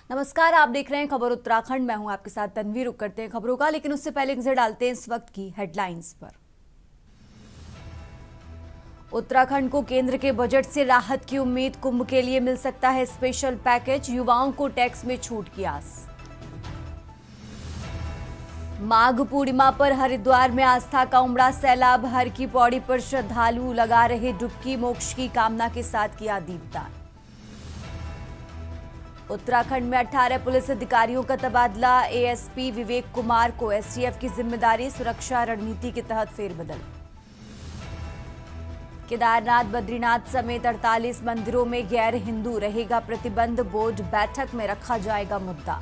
नमस्कार, आप देख रहे हैं खबर उत्तराखंड। मैं हूं आपके साथ तन्वी। रुक करते हैं खबरों का, लेकिन उससे पहले नजर डालते हैं इस वक्त की हेडलाइंस पर। उत्तराखंड को केंद्र के बजट से राहत की उम्मीद। कुंभ के लिए मिल सकता है स्पेशल पैकेज। युवाओं को टैक्स में छूट की आस। माघ पूर्णिमा पर हरिद्वार में आस्था का उमड़ा सैलाब। हर की पौड़ी पर श्रद्धालु लगा रहे डुबकी। मोक्ष की कामना के साथ किया दीपदान। उत्तराखंड में 18 पुलिस अधिकारियों का तबादला। एएसपी विवेक कुमार को एसटीएफ की जिम्मेदारी। सुरक्षा रणनीति के तहत फेरबदल। केदारनाथ बद्रीनाथ समेत 48 मंदिरों में गैर हिंदू रहेगा प्रतिबंध। बोर्ड बैठक में रखा जाएगा मुद्दा।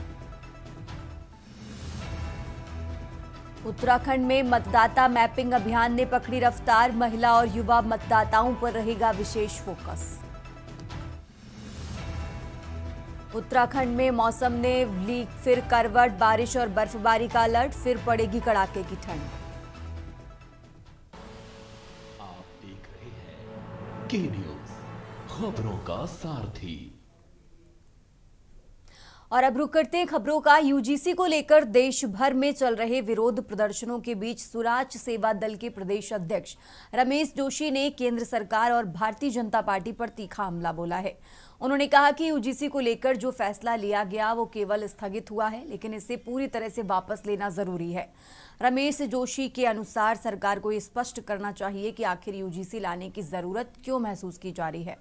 उत्तराखंड में मतदाता मैपिंग अभियान ने पकड़ी रफ्तार। महिला और युवा मतदाताओं पर रहेगा विशेष फोकस। उत्तराखंड में मौसम ने ली फिर करवट। बारिश और बर्फबारी का अलर्ट। फिर पड़ेगी कड़ाके की ठंड। आप देख रहे हैं के न्यूज, खबरों का सारथी। और अब रुक करते हैं खबरों का। यूजीसी को लेकर देश भर में चल रहे विरोध प्रदर्शनों के बीच स्वराज सेवा दल के प्रदेश अध्यक्ष रमेश जोशी ने केंद्र सरकार और भारतीय जनता पार्टी पर तीखा हमला बोला है। उन्होंने कहा कि यूजीसी को लेकर जो फैसला लिया गया वो केवल स्थगित हुआ है, लेकिन इसे पूरी तरह से वापस लेना जरूरी है। रमेश जोशी के अनुसार सरकार को ये स्पष्ट करना चाहिए कि आखिर यूजीसी लाने की जरूरत क्यों महसूस की जा रही है,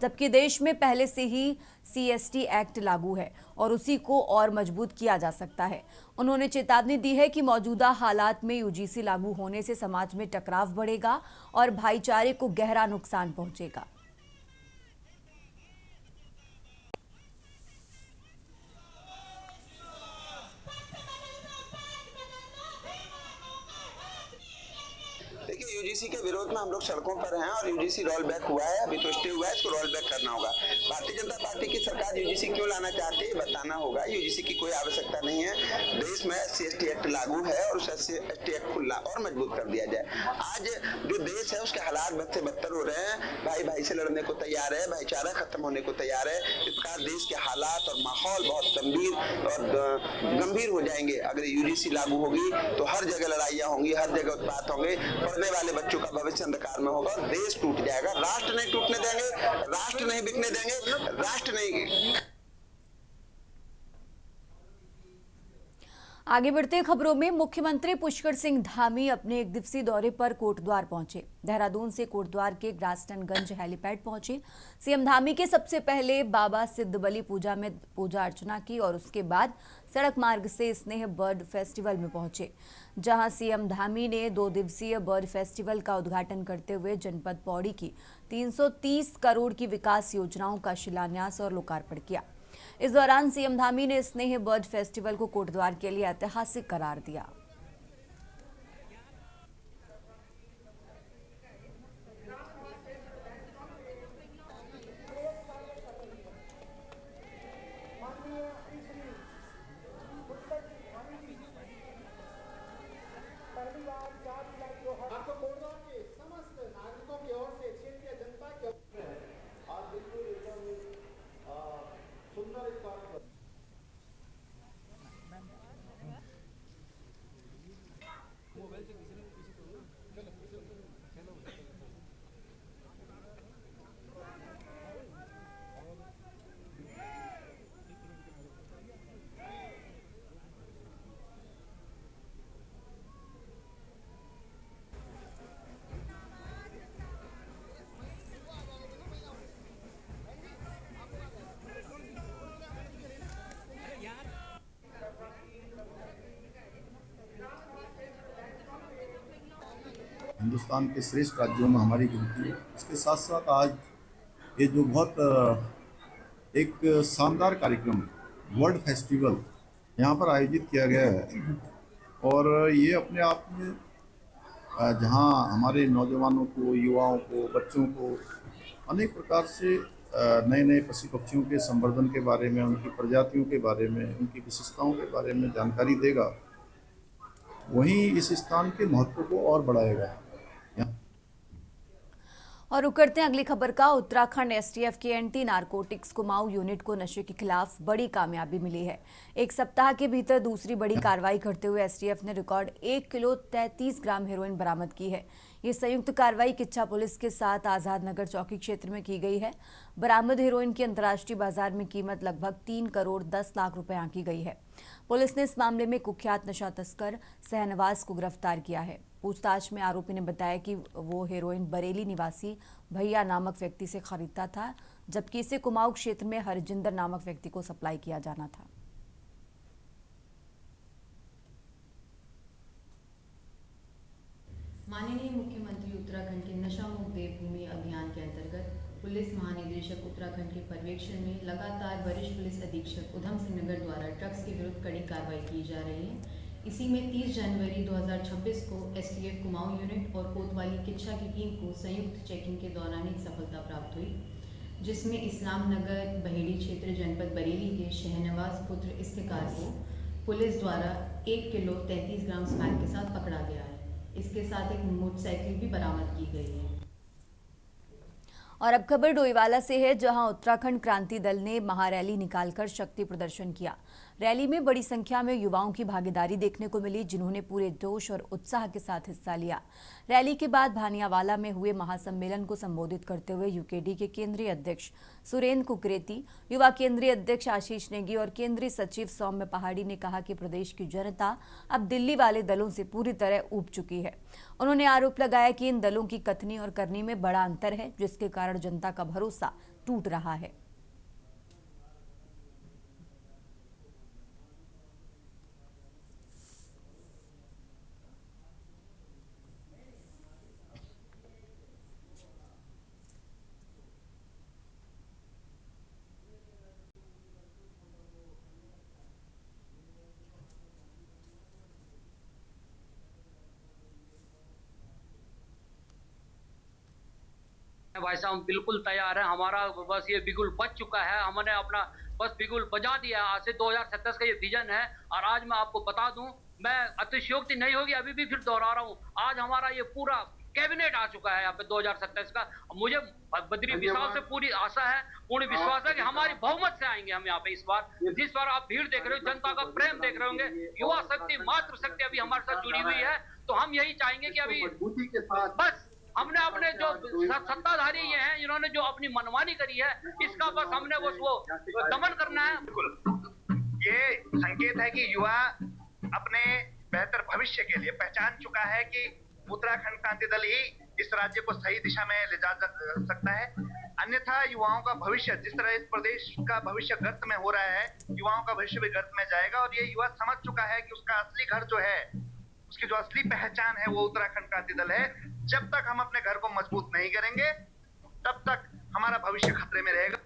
जबकि देश में पहले से ही सीएसटी एक्ट लागू है और उसी को और मजबूत किया जा सकता है। उन्होंने चेतावनी दी है कि मौजूदा हालात में यूजीसी लागू होने से समाज में टकराव बढ़ेगा और भाईचारे को गहरा नुकसान पहुंचेगा। यूजीसी के विरोध में हम लोग सड़कों पर हैं और यूजीसी रोल बैक हुआ है, अभी तो स्टे हुआ है, इसको रोल बैक करना होगा। भारतीय जनता पार्टी की सरकार यूजीसी क्यों लाना चाहती है बताना होगा। यूजीसी की कोई आवश्यकता नहीं है। देश में सीएसटी एक्ट लागू है और उस एसटी एक्ट को और मजबूत कर दिया जाए। आज जो देश है उसके हालात बद से बदतर हो रहे हैं। भाई भाई से लड़ने को तैयार है, भाईचारा खत्म होने को तैयार है। इस प्रकार देश के हालात और माहौल बहुत गंभीर हो जाएंगे। अगर यूजीसी लागू होगी तो हर जगह लड़ाइयाँ होंगी, हर जगह उत्पात होंगे, पढ़ने वाले बच्चों का भविष्य अंधकार में होगा, देश टूट जाएगा। राष्ट्र नहीं टूटने देंगे, राष्ट्र नहीं बिकने देंगे, राष्ट्र नहीं। आगे बढ़ते खबरों में, मुख्यमंत्री पुष्कर सिंह धामी अपने एक दिवसीय दौरे पर कोटद्वार पहुंचे। देहरादून से कोटद्वार के ग्रासटनगंज हेलीपैड पहुंचे। सीएम धामी के सबसे पहले बाबा सिद्धबली पूजा में पूजा अर्चना की और उसके बाद सड़क मार्ग से स्नेह बर्ड फेस्टिवल में पहुंचे, जहां सीएम धामी ने 2 दिवसीय बर्ड फेस्टिवल का उद्घाटन करते हुए जनपद पौड़ी की 330 करोड़ की विकास योजनाओं का शिलान्यास और लोकार्पण किया। इस दौरान सीएम धामी ने स्नेह बर्ड फेस्टिवल को कोटद्वार के लिए ऐतिहासिक करार दिया। हिंदुस्तान के श्रेष्ठ राज्यों में हमारी गिनती है। इसके साथ साथ आज ये जो बहुत एक शानदार कार्यक्रम वर्ल्ड फेस्टिवल यहाँ पर आयोजित किया गया है और ये अपने आप में जहाँ हमारे नौजवानों को, युवाओं को, बच्चों को अनेक प्रकार से नए नए पशु पक्षियों के संवर्धन के बारे में, उनकी प्रजातियों के बारे में, उनकी विशेषताओं के बारे में जानकारी देगा, वहीं इस स्थान के महत्व को और बढ़ाएगा। और रुक करते हैं अगली खबर का। उत्तराखंड एसटीएफ के एंटी नारकोटिक्स कुमाऊं यूनिट को नशे के खिलाफ बड़ी कामयाबी मिली है। एक सप्ताह के भीतर दूसरी बड़ी कार्रवाई करते हुए एसटीएफ ने रिकॉर्ड 1 किलो 33 ग्राम हेरोइन बरामद की है। ये संयुक्त कार्रवाई किच्छा पुलिस के साथ आजाद नगर चौकी क्षेत्र में की गई है। बरामद हेरोइन की अंतर्राष्ट्रीय बाजार में कीमत लगभग 3 करोड़ 10 लाख रुपए आंकी गई है। पुलिस ने इस मामले में कुख्यात नशा तस्कर सहनवाज को गिरफ्तार किया है। पूछताछ में आरोपी ने बताया कि वो हेरोइन बरेली निवासी भैया नामक व्यक्ति से खरीदता था, जबकि इसे कुमाऊं क्षेत्र में हरजिंदर नामक व्यक्ति को सप्लाई किया जाना था। माननीय मुख्यमंत्री उत्तराखंड के नशा मुक्त देवभूमि अभियान के अंतर्गत पुलिस महानिदेशक उत्तराखंड के पर्यवेक्षण में लगातार वरिष्ठ पुलिस अधीक्षक उधम सिंह नगर द्वारा ड्रग्स के विरुद्ध कड़ी कार्रवाई की जा रही है। इसी में 30 जनवरी 2026 को एसटीएफ कुमाऊं यूनिट और कोतवाली किच्छा की टीम को संयुक्त चेकिंग के दौरान एक सफलता प्राप्त हुई, जिसमें इस्लाम नगर बहेड़ी क्षेत्र जनपद बरेली के शहनवाज पुत्र इफ्तिकार को पुलिस द्वारा 1 किलो 33 ग्राम स्मैक के साथ पकड़ा गया है। इसके साथ एक मोटरसाइकिल भी बरामद की गई है। और अब खबर डोईवाला से है, जहां उत्तराखंड क्रांति दल ने महारैली निकालकर शक्ति प्रदर्शन किया। रैली में बड़ी संख्या में युवाओं की भागीदारी देखने को मिली, जिन्होंने पूरे जोश और उत्साह के साथ हिस्सा लिया। रैली के बाद भानियावाला में हुए महासम्मेलन को संबोधित करते हुए यूकेडी के केंद्रीय अध्यक्ष सुरेंद्र कुकरेती, युवा केंद्रीय अध्यक्ष आशीष नेगी और केंद्रीय सचिव सौम्य पहाड़ी ने कहा कि प्रदेश की जनता अब दिल्ली वाले दलों से पूरी तरह ऊब चुकी है। उन्होंने आरोप लगाया कि इन दलों की कथनी और करनी में बड़ा अंतर है, जिसके कारण जनता का भरोसा टूट रहा है। भाई साहब हम बिल्कुल तैयार है। हमारा बस ये बिगुल बज चुका है, हमने अपना बस बिगुल बजा दिया। आज से 2027 का ये विजन है। और आज मैं आपको बता दूं, मैं अतिशयोक्ति नहीं होगी, अभी भी फिर दोहरा रहा हूं, आज हमारा ये पूरा कैबिनेट आ चुका है यहाँ पे 2027 का। मुझे बद्री विशाल से पूरी आशा है, पूर्ण विश्वास है कि हमारी बहुमत से आएंगे हम यहाँ पे इस बार। जिस बार आप भीड़ देख रहे हो, जनता का प्रेम देख रहे होंगे, युवा शक्ति मातृशक्ति अभी हमारे साथ जुड़ी हुई है, तो हम यही चाहेंगे कि अभी बस हमने अपने जो सत्ताधारी ये हैं, इन्होंने जो अपनी मनमानी करी है, इसका बस हमने बस वो दमन करना है। ये संकेत है कि युवा अपने बेहतर भविष्य के लिए पहचान चुका है कि उत्तराखंड क्रांति दल ही इस राज्य को सही दिशा में ले जा सकता है। अन्यथा युवाओं का भविष्य, जिस तरह इस प्रदेश का भविष्य गर्त में हो रहा है, युवाओं का भविष्य भी गर्त में जाएगा। और ये युवा समझ चुका है कि उसका असली घर जो है, उसकी जो असली पहचान है, वो उत्तराखंड क्रांति दल है। जब तक हम अपने घर को मजबूत नहीं करेंगे, तब तक हमारा भविष्य खतरे में रहेगा।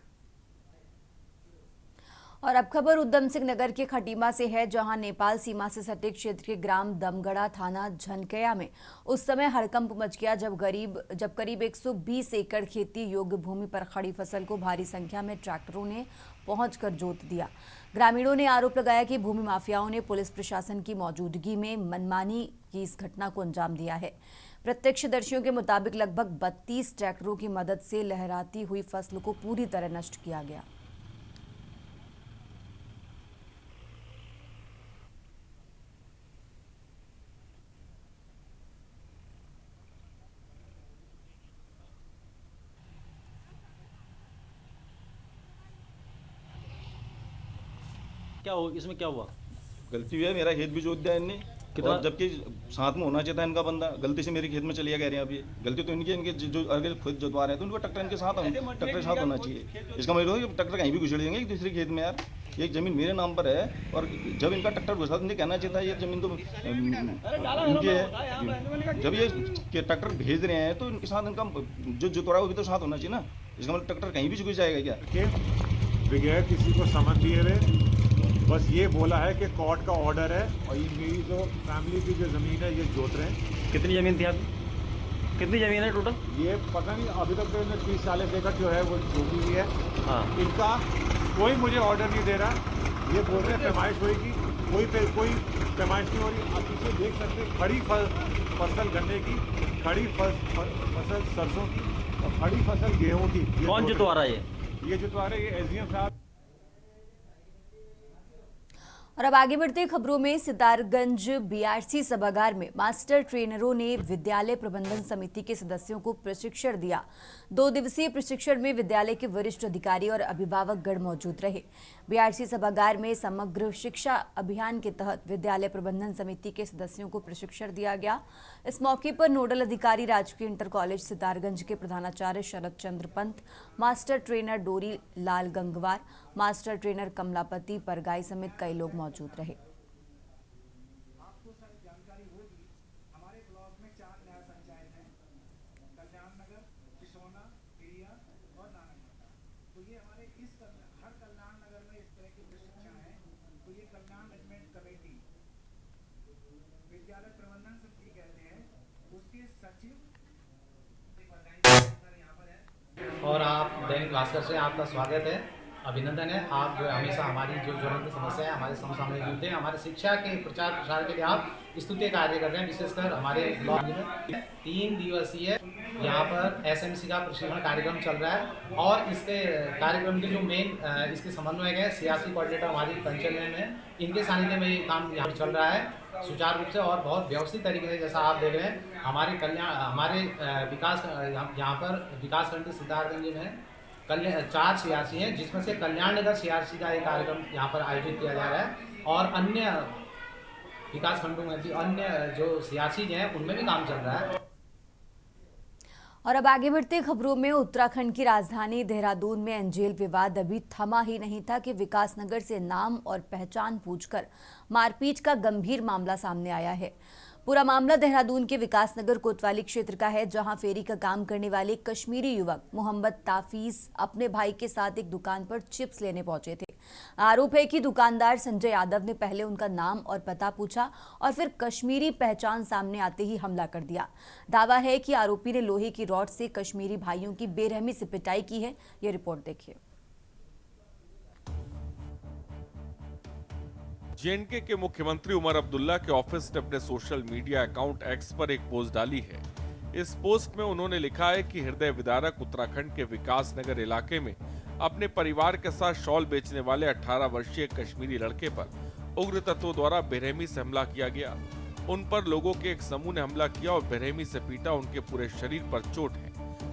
और अब खबर उधम सिंह नगर के खटीमा से है, जहां नेपाल सीमा से सटे क्षेत्र के ग्राम दमगढ़ा थाना झनकया में उस समय हड़कंप मच गया जब करीब 120 एकड़ खेती योग्य भूमि पर खड़ी फसल को भारी संख्या में ट्रैक्टरों ने पहुंचकर जोत दिया। ग्रामीणों ने आरोप लगाया कि भूमि माफियाओं ने पुलिस प्रशासन की मौजूदगी में मनमानी की इस घटना को अंजाम दिया है। प्रत्यक्षदर्शियों के मुताबिक लगभग 32 ट्रैक्टरों की मदद से लहराती हुई फसल को पूरी तरह नष्ट किया गया। क्या हो इसमें क्या हुआ? गलती हुई है, मेरा खेत भी जोत दिया इनने, और जबकि साथ में होना चाहिए था इनका बंदा, गलती से मेरे खेत में चलिया कह रहे हैं। अभी गलती तो इनकी, इनके जो आगे खुद जोतवा रहे हैं तो उनको ट्रैक्टर इनके साथ ट्रैक्टर के साथ होना चाहिए। इसका मतलब है कि ट्रैक्टर कहीं भी घुस देंगे एक दूसरे खेत में। यार ये जमीन मेरे नाम पर है, और जब इनका ट्रैक्टर घुसा तो इन्हें कहना चाहिए था ये जमीन तो इनकी है। जब ये ट्रैक्टर भेज रहे हैं तो इनके साथ इनका जो जोतवा है वो भी तो साथ होना चाहिए ना। इसका मतलब ट्रैक्टर कहीं भी घुस जाएगा क्या? बगैर किसी को समझ दिए हुए बस ये बोला है कि कोर्ट का ऑर्डर है और ये मेरी जो फैमिली की जो ज़मीन है ये जोत रहे हैं। कितनी ज़मीन थी आपकी? कितनी ज़मीन है टोटल? ये पता नहीं, अभी तक तो 30-40 एकड़ जो है वो जोती हुई है। हाँ। इनका कोई मुझे ऑर्डर नहीं दे रहा। ये बोल रहे हैं पैमाइश होगी, कोई पैमाइश नहीं हो रही। आप पीछे देख सकते, खड़ी फसल गन्ने की, खड़ी फसल सरसों की, और खड़ी फसल गेहूं की। कौन जुतवा रहा है ये जुतवा रहे, ये एसडीएम साहब। और अब आगे बढ़ते खबरों में, सितारगंज बीआरसी सभागार में मास्टर ट्रेनरों ने विद्यालय प्रबंधन समिति के सदस्यों को प्रशिक्षण दिया। 2 दिवसीय प्रशिक्षण में विद्यालय के वरिष्ठ अधिकारी और अभिभावकगण मौजूद रहे। बीआरसी सभागार में समग्र शिक्षा अभियान के तहत विद्यालय प्रबंधन समिति के सदस्यों को प्रशिक्षण दिया गया। इस मौके पर नोडल अधिकारी राजकीय इंटर कॉलेज सितारगंज के प्रधानाचार्य शरद चंद्र पंत, मास्टर ट्रेनर डोरी लाल गंगवार, मास्टर ट्रेनर कमलापति परगाई समेत कई लोग मौजूद रहे। आपको सर जानकारी होगी, हमारे ब्लॉक में 4 नया पंचायत हैं, कल्याण नगर, सिसोना, एरिया और नारायणगढ़। तो ये हमारे हर कल्याण नगर में इस तरह की प्रशिक्षण है। तो ये कल्याण मैनेजमेंट कमेटी, विद्यालय प्रबंधन समिति कहते हैं, उसके सचिव यहाँ पर है। और आप दैनिक भास्कर से आपका स्वागत है, अभिनंदन है। आप जो हमेशा हमारी जो ज्वलंत समस्या है हमारे सामने जुड़ते हैं, हमारे शिक्षा के प्रचार प्रसार के लिए आप स्तुत्य कार्य कर रहे हैं। विशेषकर हमारे ब्लॉक में 3 दिवसीय यहाँ पर एसएमसी का प्रशिक्षण कार्यक्रम चल रहा है। और इसके कार्यक्रम के जो मेन इसके समन्वयक है सियासी कोऑर्डिनेटर हमारी पंचायत में, इनके सानिध्य में ये काम यहाँ पर चल रहा है सुचारू रूप से और बहुत व्यवस्थित तरीके से। जैसा आप देख रहे हैं हमारे विकास यहाँ पर विकासखंड सितारगंज में 4 सीआरसी हैं, जिसमें से कल्याण नगर सीआरसी का एक कार्यक्रम यहाँ पर आयोजित किया जा रहा है और अन्य विकासखंडों में भी अन्य जो सीआरसी हैं उनमें भी काम चल रहा है। और अब आगे बढ़ते खबरों में, उत्तराखंड की राजधानी देहरादून में एंजेल विवाद अभी थमा ही नहीं था कि विकासनगर से नाम और पहचान पूछकर मारपीट का गंभीर मामला सामने आया है। पूरा मामला देहरादून के विकासनगर कोतवाली क्षेत्र का है, जहां फेरी का काम करने वाले कश्मीरी युवक मोहम्मद ताफीज अपने भाई के साथ एक दुकान पर चिप्स लेने पहुंचे थे। आरोप है कि दुकानदार संजय यादव ने पहले उनका नाम और पता पूछा और फिर कश्मीरी पहचान सामने आते ही हमला कर दिया। दावा है कि आरोपी ने लोहे की रॉड से कश्मीरी भाइयों की बेरहमी से पिटाई की है। ये रिपोर्ट देखिए। जेएनके के मुख्यमंत्री उमर अब्दुल्ला के ऑफिस ने अपने सोशल मीडिया अकाउंट एक्स पर एक पोस्ट डाली है। इस पोस्ट में उन्होंने लिखा है कि हृदय विदारक उत्तराखंड के विकासनगर इलाके में अपने परिवार के साथ शॉल बेचने वाले 18 वर्षीय कश्मीरी लड़के पर उग्र तत्वों द्वारा बेरहमी से हमला किया गया। उन पर लोगों के एक समूह ने हमला किया और बेरहमी से पीटा। उनके पूरे शरीर पर चोट है,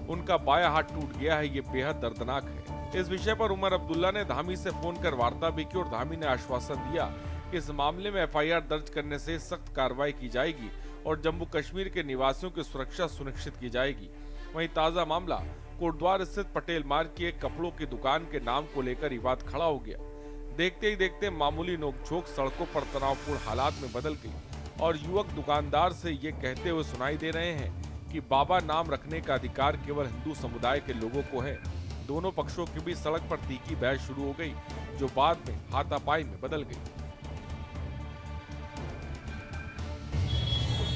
उनका बायां हाथ टूट गया है। ये बेहद दर्दनाक है। इस विषय पर उमर अब्दुल्ला ने धामी से फोन कर वार्ता भी की और धामी ने आश्वासन दिया इस मामले में एफआईआर दर्ज करने से सख्त कार्रवाई की जाएगी और जम्मू कश्मीर के निवासियों की सुरक्षा सुनिश्चित की जाएगी। वहीं ताजा मामला कोटद्वार स्थित पटेल मार्ग की एक कपड़ों की दुकान के नाम को लेकर विवाद खड़ा हो गया। देखते ही देखते मामूली नोकझोंक सड़कों पर तनावपूर्ण हालात में बदल गई और युवक दुकानदार से ये कहते हुए सुनाई दे रहे हैं कि बाबा नाम रखने का अधिकार केवल हिंदू समुदाय के लोगों को है। दोनों पक्षों के बीच सड़क पर तीखी बहस शुरू हो गई, जो बाद में हाथापाई में बदल गई।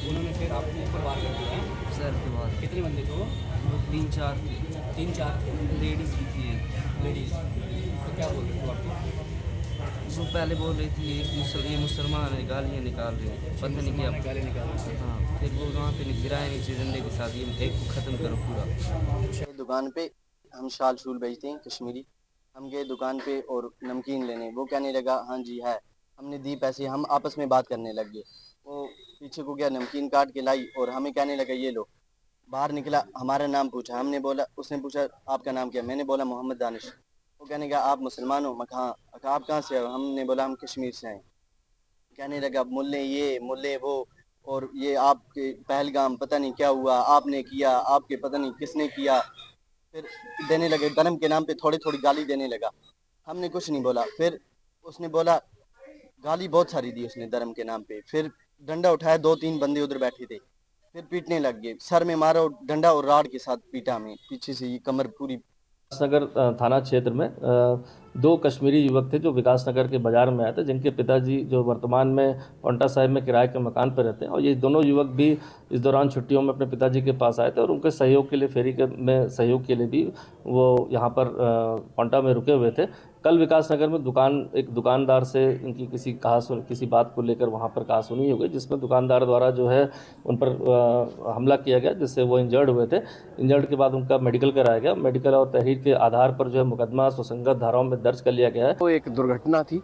उन्होंने फिर आपको ऊपर वार कर दिया सर के बाद। कितने बंदे थे वो? 3-4 थे। 3-4 लेडीज़ भी थी। लेडीज़ तो क्या बोल रहे थे आपको? वो पहले बोल रही थी ये मुसलमान है, गालियाँ निकाल रहे हैं, पता नहीं क्या गालियाँ निकाल रहे हैं। हाँ, फिर वो वहाँ पे गिराए नीचे डंडे के साथ, ये एक को ख़त्म करो पूरा। दुकान पे हम शाल शूल बेचते हैं कश्मीरी। हम गए दुकान पे और नमकीन लेने, वो कहने लगा हाँ जी है। हमने दी पैसे, हम आपस में बात करने लग गए। वो पीछे को गया, नमकीन काट के लाई और हमें कहने लगा ये लो। बाहर निकला, हमारा नाम पूछा, हमने बोला, उसने पूछा आपका नाम क्या? मैंने बोला मोहम्मद दानिश। वो कहने लगा आप मुसलमान हो? मैं कहा आप कहाँ से हो? हमने बोला हम कश्मीर से हैं। कहने लगा मुल्ले ये मुल्ले वो, और ये आपके पहलगाम पता नहीं क्या हुआ, आपने किया, आपके पता नहीं किसने किया। फिर देने लगे धर्म के नाम पे, थोड़ी थोड़ी गाली देने लगा। हमने कुछ नहीं बोला। फिर उसने बोला, गाली बहुत सारी दी उसने धर्म के नाम पे। फिर डंडा उठाया, 2-3 बंदे उधर बैठे थे, फिर पीटने लग गए। सर में मारा डंडा और राड के साथ पीटा हमें पीछे से, ये कमर पूरी। विकासनगर थाना क्षेत्र में दो कश्मीरी युवक थे जो विकास नगर के बाज़ार में आए थे, जिनके पिताजी जो वर्तमान में पांवटा साहिब में किराए के मकान पर रहते हैं, और ये दोनों युवक भी इस दौरान छुट्टियों में अपने पिताजी के पास आए थे और उनके सहयोग के लिए फेरी में सहयोग के लिए भी वो यहाँ पर पांवटा में रुके हुए थे। कल विकास नगर में एक दुकानदार से इनकी किसी बात को लेकर वहाँ पर कहासुनी हो गई, जिसमें दुकानदार द्वारा जो है उन पर हमला किया गया, जिससे वो इंजर्ड हुए थे। इंजर्ड के बाद उनका मेडिकल कराया गया। मेडिकल और तहरीर के आधार पर जो है मुकदमा सुसंगत धाराओं में दर्ज कर लिया गया है। वो एक दुर्घटना थी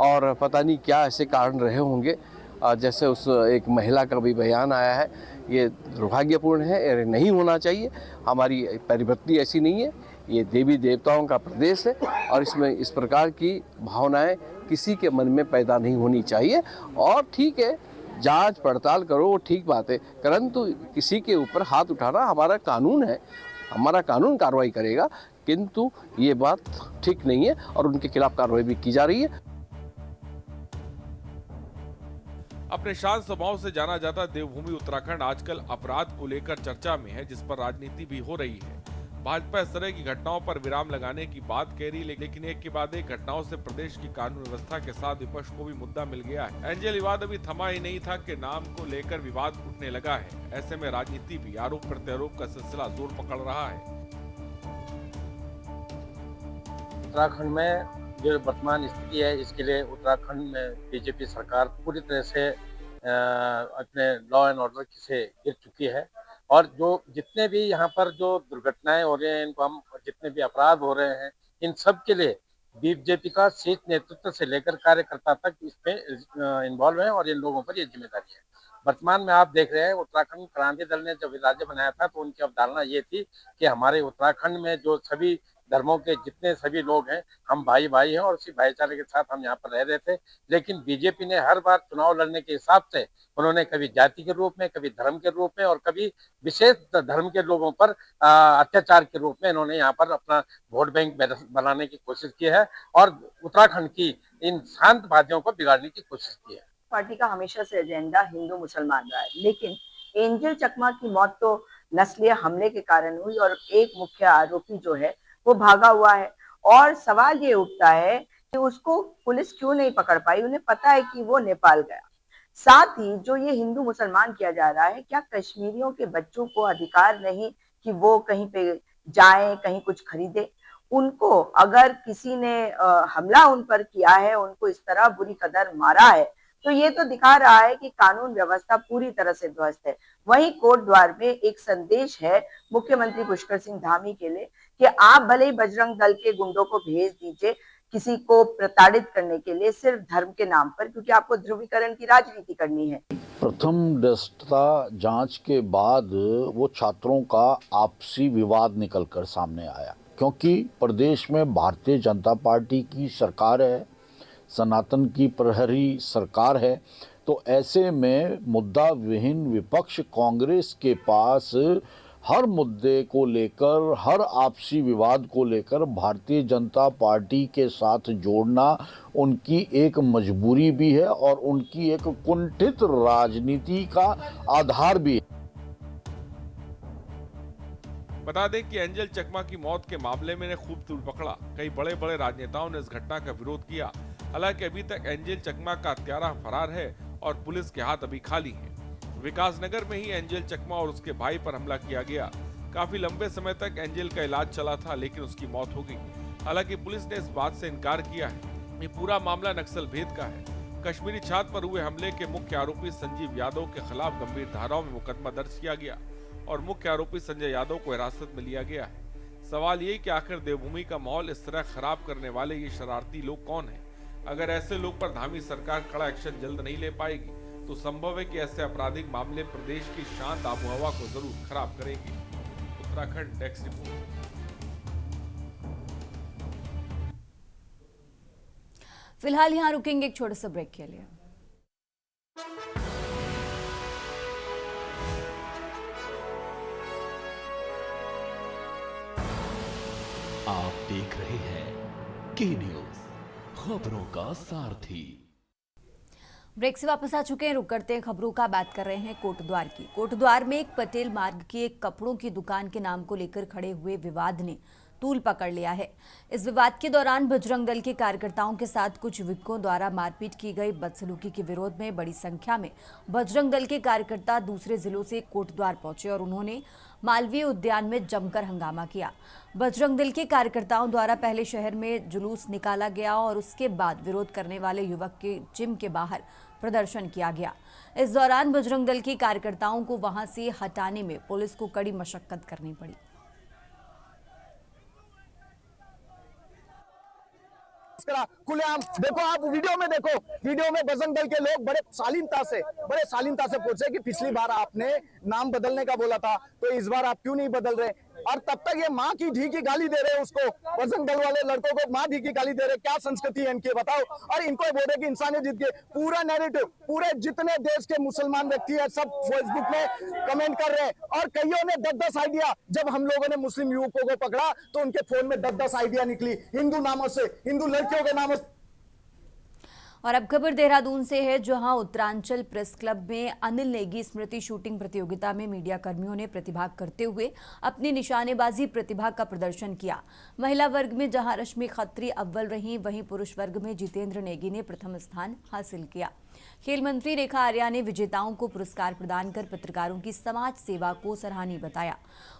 और पता नहीं क्या ऐसे कारण रहे होंगे, जैसे उस एक महिला का भी बयान आया है। ये दुर्भाग्यपूर्ण है, ये नहीं होना चाहिए। हमारी परिवृत्ति ऐसी नहीं है, ये देवी देवताओं का प्रदेश है और इसमें इस प्रकार की भावनाएं किसी के मन में पैदा नहीं होनी चाहिए। और ठीक है, जांच पड़ताल करो, वो ठीक बात है, परंतु किसी के ऊपर हाथ उठाना हमारा कानून है, हमारा कानून कार्रवाई करेगा, किंतु ये बात ठीक नहीं है और उनके खिलाफ कार्रवाई भी की जा रही है। अपने शांत स्वभाव से जाना जाता देवभूमि उत्तराखंड आजकल अपराध को लेकर चर्चा में है, जिस पर राजनीति भी हो रही है। भाजपा इस तरह की घटनाओं पर विराम लगाने की बात कह रही, लेकिन एक के बाद एक घटनाओं से प्रदेश की कानून व्यवस्था के साथ विपक्ष को भी मुद्दा मिल गया है। एंजल विवाद अभी थमा ही नहीं था कि नाम को लेकर विवाद उठने लगा है। ऐसे में राजनीति भी आरोप प्रत्यारोप का सिलसिला जोर पकड़ रहा है। उत्तराखंड में जो वर्तमान स्थिति है, इसके लिए उत्तराखंड में बीजेपी सरकार पूरी तरह से अपने लॉ एंड ऑर्डर से गिर चुकी है और जो जितने भी यहाँ पर जो दुर्घटनाएं हो रही हैं, इनको हम जितने भी अपराध हो रहे हैं, इन सब के लिए बीजेपी का शीर्ष नेतृत्व से लेकर कार्यकर्ता तक इसमें इन्वॉल्व है और इन लोगों पर ये जिम्मेदारी है। वर्तमान में आप देख रहे हैं, उत्तराखंड क्रांति दल ने जब राज्य बनाया था तो उनकी अवधारणा ये थी कि हमारे उत्तराखंड में जो सभी धर्मों के जितने सभी लोग हैं, हम भाई भाई हैं और उसी भाईचारे के साथ हम यहाँ पर रह रहे थे। लेकिन बीजेपी ने हर बार चुनाव लड़ने के हिसाब से उन्होंने कभी जाति के रूप में, कभी धर्म के रूप में और कभी विशेष धर्म के लोगों पर अत्याचार के रूप में इन्होंने यहाँ पर अपना वोट बैंक बनाने की कोशिश की है और उत्तराखंड की इन शांतवादियों को बिगाड़ने की कोशिश की है। पार्टी का हमेशा से एजेंडा हिंदू मुसलमान रहा है, लेकिन एंजल चकमा की मौत तो नस्लीय हमले के कारण हुई और एक मुख्य आरोपी जो है वो भागा हुआ है और सवाल ये उठता है कि उसको पुलिस क्यों नहीं पकड़ पाई। उन्हें पता है कि वो नेपाल गया। साथ ही जो ये हिंदू मुसलमान किया जा रहा है, क्या कश्मीरियों के बच्चों को अधिकार नहीं कि वो कहीं पे जाएं, कहीं कुछ खरीदे? उनको अगर किसी ने हमला उन पर किया है, उनको इस तरह बुरी कदर मारा है, तो ये तो दिखा रहा है कि कानून व्यवस्था पूरी तरह से ध्वस्त है। वहीं कोट द्वार में एक संदेश है मुख्यमंत्री पुष्कर सिंह धामी के लिए कि आप भले ही बजरंग दल के गुंडों को भेज दीजिए किसी को प्रताड़ित करने के लिए सिर्फ धर्म के नाम पर, क्योंकि आपको ध्रुवीकरण की राजनीति करनी है। प्रथम दृष्टया जांच के बाद वो छात्रों का आपसी विवाद निकलकर सामने आया, क्योंकि प्रदेश में भारतीय जनता पार्टी की सरकार है, सनातन की प्रहरी सरकार है, तो ऐसे में मुद्दा विहीन विपक्ष कांग्रेस के पास हर मुद्दे को लेकर, हर आपसी विवाद को लेकर भारतीय जनता पार्टी के साथ जोड़ना उनकी एक मजबूरी भी है और उनकी एक कुंठित राजनीति का आधार भी है। बता दें कि एंजल चकमा की मौत के मामले में खूब तूल पकड़ा। कई बड़े बड़े राजनेताओं ने इस घटना का विरोध किया। हालांकि अभी तक एंजल चकमा का हत्यारा फरार है और पुलिस के हाथ अभी खाली हैं। विकासनगर में ही एंजल चकमा और उसके भाई पर हमला किया गया। काफी लंबे समय तक एंजल का इलाज चला था, लेकिन उसकी मौत हो गई। हालांकि पुलिस ने इस बात से इनकार किया है। ये पूरा मामला नक्सल भेद का है। कश्मीरी छात्र पर हुए हमले के मुख्य आरोपी संजीव यादव के खिलाफ गंभीर धाराओं में मुकदमा दर्ज किया गया और मुख्य आरोपी संजय यादव को हिरासत में लिया गया है। सवाल ये कि आखिर देवभूमि का माहौल इस तरह खराब करने वाले ये शरारती लोग कौन हैं? अगर ऐसे लोग पर धामी सरकार कड़ा एक्शन जल्द नहीं ले पाएगी तो संभव है कि ऐसे आपराधिक मामले प्रदेश की शांत आबोहवा को जरूर खराब करेंगे। Uttarakhand desk report. फिलहाल यहाँ रुकेंगे एक छोटे से ब्रेक के लिए। आप देख रहे हैं के न्यूज, खबरों का सारथी। ब्रेक से वापस आ चुके हैं। रुक करते हैं खबरों का। बात कर रहे हैं कोटद्वार की। कोटद्वार में एक पटेल मार्ग की एक कपड़ों की दुकान के नाम को लेकर खड़े हुए विवाद ने तूल पकड़ लिया है। इस विवाद के दौरान बजरंग दल के कार्यकर्ताओं के साथ कुछ युवकों द्वारा मारपीट की गई। बदसलूकी के विरोध में बड़ी संख्या में बजरंग दल के कार्यकर्ता दूसरे जिलों से कोटद्वार पहुंचे और उन्होंने मालवीय उद्यान में जमकर हंगामा किया। बजरंग दल के कार्यकर्ताओं द्वारा पहले शहर में जुलूस निकाला गया और उसके बाद विरोध करने वाले युवक के जिम के बाहर प्रदर्शन किया गया। इस दौरान बजरंग दल के कार्यकर्ताओं को वहां से हटाने में पुलिस को कड़ी मशक्कत करनी पड़ी। खुलेआम देखो, आप वीडियो में देखो, वीडियो में बजरंग दल के लोग बड़े शालीनता से पूछे कि पिछली बार आपने नाम बदलने का बोला था, तो इस बार आप क्यों नहीं बदल रहे? और तब तक ये माँ की धी की गाली दे रहे हैं उसको, बजरंग दल वाले लड़कों को माँ धी की गाली दे रहे। क्या संस्कृति है इनकी बताओ? और इनको बोल रहे कि इंसानियत जीत गई। पूरा नैरेटिव, पूरे जितने देश के मुसलमान व्यक्ति है सब फेसबुक में कमेंट कर रहे हैं और कईयों ने 10-10 आइडिया, जब हम लोगों ने मुस्लिम युवकों को पकड़ा तो उनके फोन में 10-10 आइडिया निकली हिंदू नामों से, हिंदू लड़कियों के नामों से। और अब खबर देहरादून से है, जहां उत्तरांचल प्रेस क्लब में अनिल नेगी स्मृति शूटिंग प्रतियोगिता में मीडिया कर्मियों ने प्रतिभाग करते हुए अपनी निशानेबाजी प्रतिभा का प्रदर्शन किया। महिला वर्ग में जहां रश्मि खत्री अव्वल रहीं, वहीं पुरुष वर्ग में जितेंद्र नेगी ने प्रथम स्थान हासिल किया। खेल मंत्री रेखा आर्या ने विजेताओं को पुरस्कार प्रदान कर पत्रकारों की समाज सेवा को सराहनीय बताया।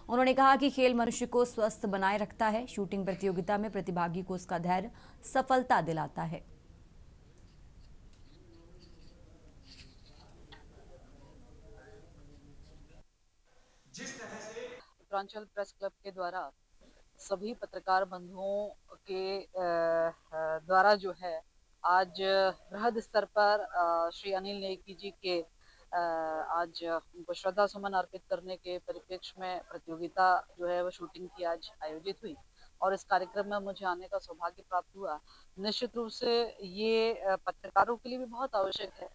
उन्होंने कहा कि खेल मनुष्य को स्वस्थ बनाए रखता है। शूटिंग प्रतियोगिता में प्रतिभागी को उसका धैर्य सफलता दिलाता है। उत्तरांचल प्रेस क्लब के द्वारा सभी पत्रकार बंधुओं के द्वारा जो है आज बृहद स्तर पर श्री अनिल नेगी जी के आज उनको श्रद्धा सुमन अर्पित करने के परिप्रेक्ष्य में प्रतियोगिता जो है वो शूटिंग की आज आयोजित हुई और इस कार्यक्रम में मुझे आने का सौभाग्य प्राप्त हुआ। निश्चित रूप से ये पत्रकारों के लिए भी बहुत आवश्यक है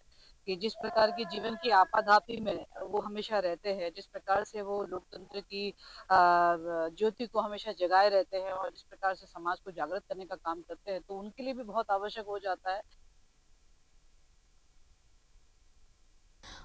कि जिस प्रकार की जीवन की आपाधापी में वो हमेशा रहते हैं, जिस प्रकार से वो लोकतंत्र की ज्योति को हमेशा जगाए रहते हैं और जिस प्रकार से समाज को जागृत करने का काम करते हैं, तो उनके लिए भी बहुत आवश्यक हो जाता है।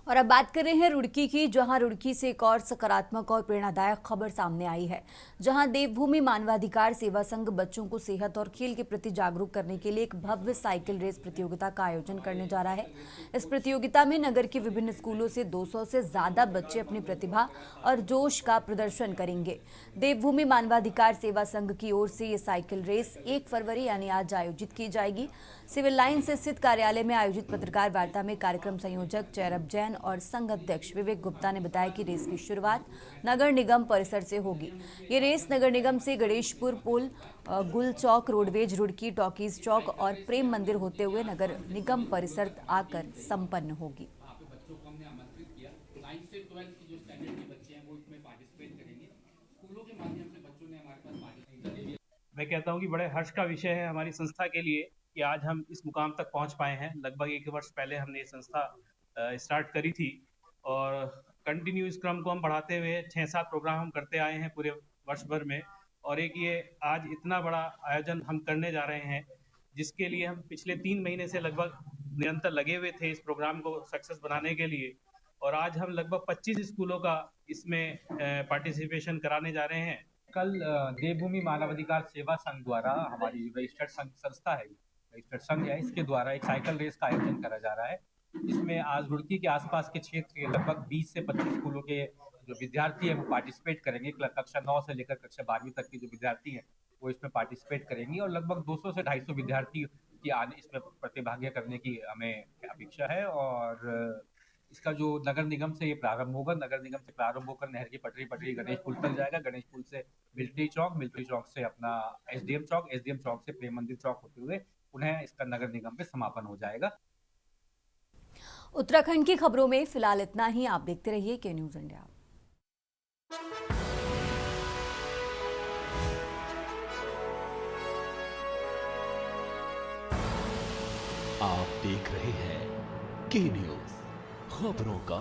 और अब बात कर रहे हैं रुड़की की, जहां रुड़की से एक और सकारात्मक और प्रेरणादायक खबर सामने आई है, जहां देवभूमि मानवाधिकार सेवा संघ बच्चों को सेहत और खेल के प्रति जागरूक करने के लिए एक भव्य साइकिल रेस प्रतियोगिता का आयोजन करने जा रहा है। इस प्रतियोगिता में नगर के विभिन्न स्कूलों से 200 से ज्यादा बच्चे अपनी प्रतिभा और जोश का प्रदर्शन करेंगे। देवभूमि मानवाधिकार सेवा संघ की ओर से ये साइकिल रेस 1 फरवरी यानी आज आयोजित की जाएगी। सिविल लाइन स्थित कार्यालय में आयोजित पत्रकार वार्ता में कार्यक्रम संयोजक चैरब जैन और संघ अध्यक्ष विवेक गुप्ता ने बताया कि रेस की शुरुआत नगर निगम परिसर से होगी। ये रेस नगर निगम से गणेशपुर पुल, गुल चौक, रोडवेज, रुड़की, टॉकीज चौक और प्रेम मंदिर होते हुए नगर निगम परिसर आकर संपन्न होगी। मैं कहता हूँ कि बड़े हर्ष का विषय है हमारी संस्था के लिए कि आज हम इस मुकाम तक पहुँच पाए हैं। लगभग 1 वर्ष पहले हमने ये संस्था स्टार्ट करी थी और कंटिन्यू इस क्रम को हम बढ़ाते हुए 6-7 प्रोग्राम हम करते आए हैं पूरे वर्ष भर में। और एक ये आज इतना बड़ा आयोजन हम करने जा रहे हैं जिसके लिए हम पिछले 3 महीने से लगभग निरंतर लगे हुए थे इस प्रोग्राम को सक्सेस बनाने के लिए। और आज हम लगभग 25 स्कूलों का इसमें पार्टिसिपेशन कराने जा रहे हैं। कल देवभूमि मानवाधिकार सेवा संघ द्वारा, हमारी रजिस्टर्ड संस्था है, रजिस्टर्ड संघ है, इसके द्वारा एक साइकिल रेस का आयोजन करा जा रहा है। इसमें आज रुड़की के आसपास के क्षेत्र के लगभग 20 से 25 स्कूलों के जो विद्यार्थी हैं वो पार्टिसिपेट करेंगे। कक्षा 9 से लेकर कक्षा 12वीं तक के जो विद्यार्थी हैं वो इसमें पार्टिसिपेट करेंगे और लगभग 200 से 250 विद्यार्थी की आने इसमें प्रतिभागियां करने की हमें अपेक्षा है। और इसका जो नगर निगम से ये प्रारंभ होगा, नगर निगम से प्रारंभ होकर नहर की पटरी गणेश पुल तक जाएगा, गणेश पुल से मिलिट्री चौक से अपना एसडीएम चौक से प्रेम मंदिर चौक होते हुए पुनः इसका नगर निगम पे समापन हो जाएगा। उत्तराखंड की खबरों में फिलहाल इतना ही। आप देखते रहिए के न्यूज़ इंडिया। आप देख रहे हैं के न्यूज़, खबरों का